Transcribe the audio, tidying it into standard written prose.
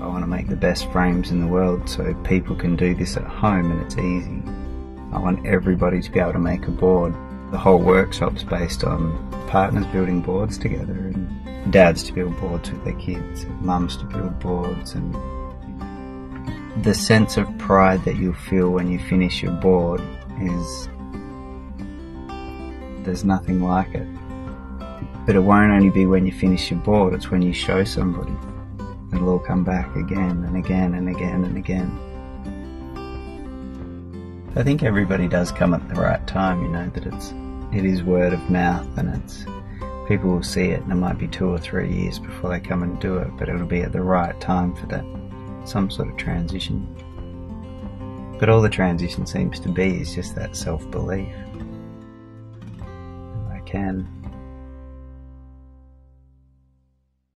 I want to make the best frames in the world so people can do this at home and it's easy. I want everybody to be able to make a board. The whole workshop's based on partners building boards together, and dads to build boards with their kids, and mums to build boards, and the sense of pride that you'll feel when you finish your board is, there's nothing like it. But it won't only be when you finish your board, it's when you show somebody. It'll all come back again and again and again and again. I think everybody does come at the right time, you know, that it is word of mouth, and it's people will see it, and it might be 2 or 3 years before they come and do it, but it'll be at the right time for that, some sort of transition. But all the transition seems to be is just that self-belief. I can